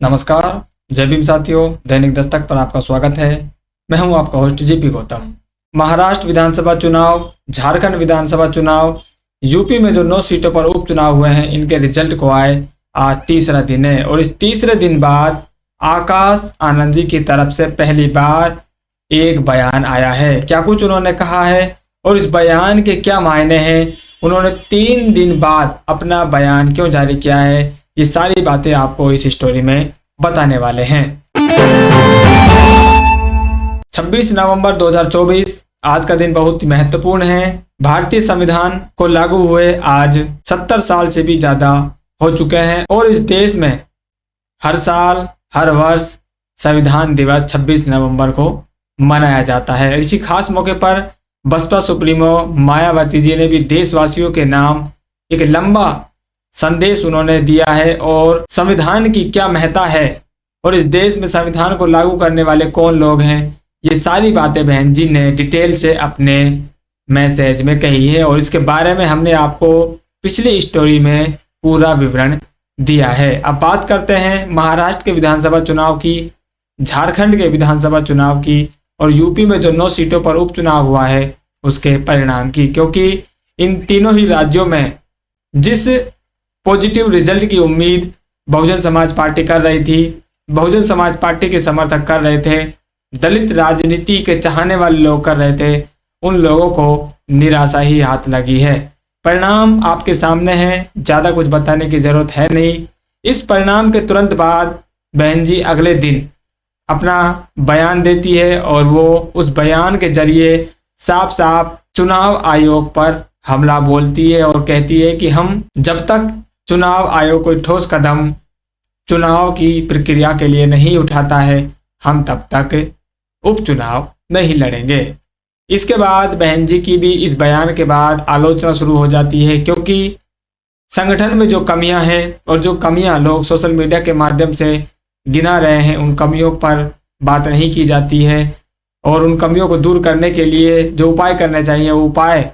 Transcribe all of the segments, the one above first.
नमस्कार, जय भीम साथियों। दैनिक दस्तक पर आपका स्वागत है। मैं हूं आपका होस्ट जेपी गौतम। महाराष्ट्र विधानसभा चुनाव, झारखंड विधानसभा चुनाव, यूपी में जो 9 सीटों पर उपचुनाव हुए हैं, इनके रिजल्ट को आए आज तीसरा दिन है और इस तीसरे दिन बाद आकाश आनंद जी की तरफ से पहली बार एक बयान आया है। क्या कुछ उन्होंने कहा है और इस बयान के क्या मायने हैं, उन्होंने 3 दिन बाद अपना बयान क्यों जारी किया है, ये सारी बातें आपको इस स्टोरी में बताने वाले हैं। 26 नवंबर 2024 आज का दिन बहुत ही महत्वपूर्ण है। भारतीय संविधान को लागू हुए आज 70 साल से भी ज्यादा हो चुके हैं और इस देश में हर साल हर वर्ष संविधान दिवस 26 नवंबर को मनाया जाता है। इसी खास मौके पर बसपा सुप्रीमो मायावती जी ने भी देशवासियों के नाम एक लंबा संदेश उन्होंने दिया है और संविधान की क्या महत्ता है और इस देश में संविधान को लागू करने वाले कौन लोग हैं, ये सारी बातें बहन जी ने डिटेल से अपने मैसेज में कही है और इसके बारे में हमने आपको पिछली स्टोरी में पूरा विवरण दिया है। अब बात करते हैं महाराष्ट्र के विधानसभा चुनाव की, झारखंड के विधानसभा चुनाव की और यूपी में जो 9 सीटों पर उपचुनाव हुआ है उसके परिणाम की, क्योंकि इन तीनों ही राज्यों में जिस पॉजिटिव रिजल्ट की उम्मीद बहुजन समाज पार्टी कर रही थी, बहुजन समाज पार्टी के समर्थक कर रहे थे, दलित राजनीति के चाहने वाले लोग कर रहे थे, उन लोगों को निराशा ही हाथ लगी है। परिणाम आपके सामने है, ज़्यादा कुछ बताने की जरूरत है नहीं। इस परिणाम के तुरंत बाद बहन जी अगले दिन अपना बयान देती है और वो उस बयान के जरिए साफ साफ चुनाव आयोग पर हमला बोलती है और कहती है कि हम जब तक चुनाव आयोग कोई ठोस कदम चुनाव की प्रक्रिया के लिए नहीं उठाता है, हम तब तक उपचुनाव नहीं लड़ेंगे। इसके बाद बहन जी की भी इस बयान के बाद आलोचना शुरू हो जाती है, क्योंकि संगठन में जो कमियां हैं और जो कमियां लोग सोशल मीडिया के माध्यम से गिना रहे हैं, उन कमियों पर बात नहीं की जाती है और उन कमियों को दूर करने के लिए जो उपाय करने चाहिए वो उपाय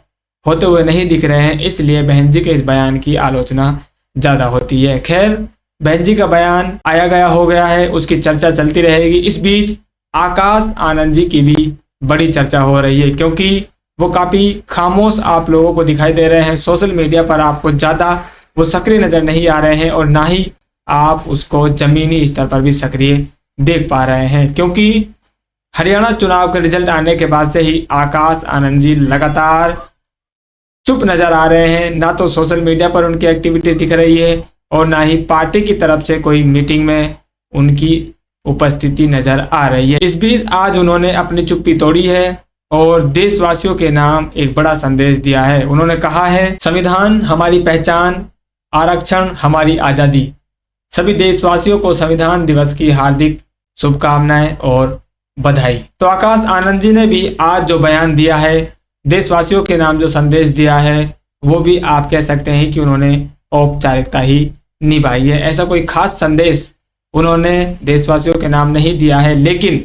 होते हुए नहीं दिख रहे हैं। इसलिए बहन जी के इस बयान की आलोचना ज़्यादा होती है। खैर, बहन जी का बयान आया गया हो गया है, उसकी चर्चा चलती रहेगी। इस बीच आकाश आनंद जी की भी बड़ी चर्चा हो रही है, क्योंकि वो काफ़ी खामोश आप लोगों को दिखाई दे रहे हैं। सोशल मीडिया पर आपको ज़्यादा वो सक्रिय नज़र नहीं आ रहे हैं और ना ही आप उसको ज़मीनी स्तर पर भी सक्रिय देख पा रहे हैं, क्योंकि हरियाणा चुनाव के रिजल्ट आने के बाद से ही आकाश आनंद जी लगातार चुप नजर आ रहे हैं। ना तो सोशल मीडिया पर उनकी एक्टिविटी दिख रही है और ना ही पार्टी की तरफ से कोई मीटिंग में उनकी उपस्थिति नजर आ रही है। इस बीच आज उन्होंने अपनी चुप्पी तोड़ी है और देशवासियों के नाम एक बड़ा संदेश दिया है। उन्होंने कहा है, संविधान हमारी पहचान, आरक्षण हमारी आज़ादी। सभी देशवासियों को संविधान दिवस की हार्दिक शुभकामनाएं और बधाई। तो आकाश आनंद जी ने भी आज जो बयान दिया है, देशवासियों के नाम जो संदेश दिया है, वो भी आप कह सकते हैं कि उन्होंने औपचारिकता ही निभाई है। ऐसा कोई खास संदेश उन्होंने देशवासियों के नाम नहीं दिया है, लेकिन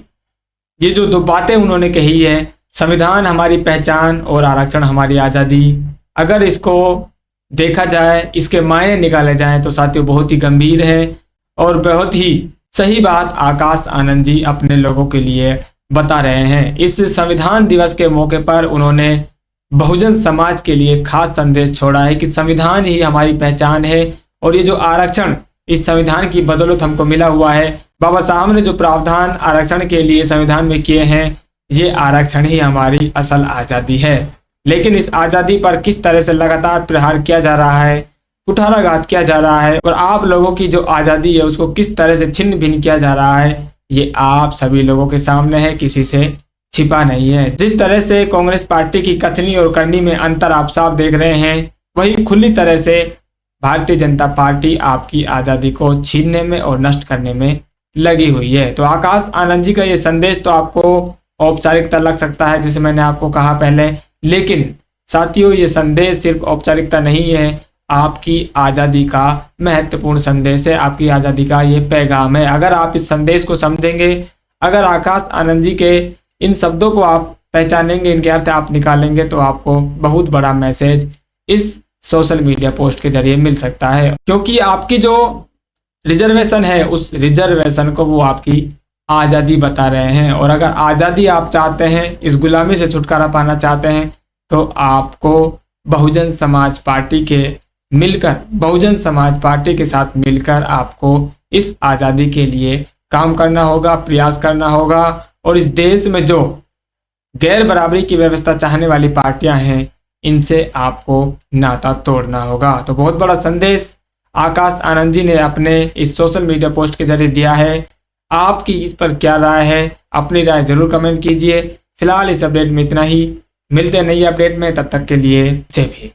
ये जो 2 बातें उन्होंने कही है, संविधान हमारी पहचान और आरक्षण हमारी आज़ादी, अगर इसको देखा जाए, इसके मायने निकाले जाएं तो साथियों बहुत ही गंभीर है और बहुत ही सही बात आकाश आनंद जी अपने लोगों के लिए बता रहे हैं। इस संविधान दिवस के मौके पर उन्होंने बहुजन समाज के लिए खास संदेश छोड़ा है कि संविधान ही हमारी पहचान है और ये जो आरक्षण इस संविधान की बदौलत हमको मिला हुआ है, बाबा साहब ने जो प्रावधान आरक्षण के लिए संविधान में किए हैं, ये आरक्षण ही हमारी असल आज़ादी है। लेकिन इस आज़ादी पर किस तरह से लगातार प्रहार किया जा रहा है, कुठाराघात किया जा रहा है और आप लोगों की जो आज़ादी है उसको किस तरह से छिन्न भिन्न किया जा रहा है, ये आप सभी लोगों के सामने है, किसी से छिपा नहीं है। जिस तरह से कांग्रेस पार्टी की कथनी और करनी में अंतर आप साफ देख रहे हैं, वही खुली तरह से भारतीय जनता पार्टी आपकी आज़ादी को छीनने में और नष्ट करने में लगी हुई है। तो आकाश आनंद जी का ये संदेश तो आपको औपचारिकता लग सकता है, जैसे मैंने आपको कहा पहले, लेकिन साथियों ये संदेश सिर्फ औपचारिकता नहीं है, आपकी आज़ादी का महत्वपूर्ण संदेश है, आपकी आज़ादी का ये पैगाम है। अगर आप इस संदेश को समझेंगे, अगर आकाश आनंद जी के इन शब्दों को आप पहचानेंगे, इनके अर्थ आप निकालेंगे, तो आपको बहुत बड़ा मैसेज इस सोशल मीडिया पोस्ट के जरिए मिल सकता है। क्योंकि आपकी जो रिजर्वेशन है उस रिजर्वेशन को वो आपकी आज़ादी बता रहे हैं। और अगर आज़ादी आप चाहते हैं, इस गुलामी से छुटकारा पाना चाहते हैं, तो आपको बहुजन समाज पार्टी के साथ मिलकर आपको इस आज़ादी के लिए काम करना होगा, प्रयास करना होगा। और इस देश में जो गैर बराबरी की व्यवस्था चाहने वाली पार्टियां हैं, इनसे आपको नाता तोड़ना होगा। तो बहुत बड़ा संदेश आकाश आनंद जी ने अपने इस सोशल मीडिया पोस्ट के जरिए दिया है। आपकी इस पर क्या राय है? अपनी राय जरूर कमेंट कीजिए। फिलहाल इस अपडेट में इतना ही, मिलते हैं नई अपडेट में, तब तक के लिए जय भीम।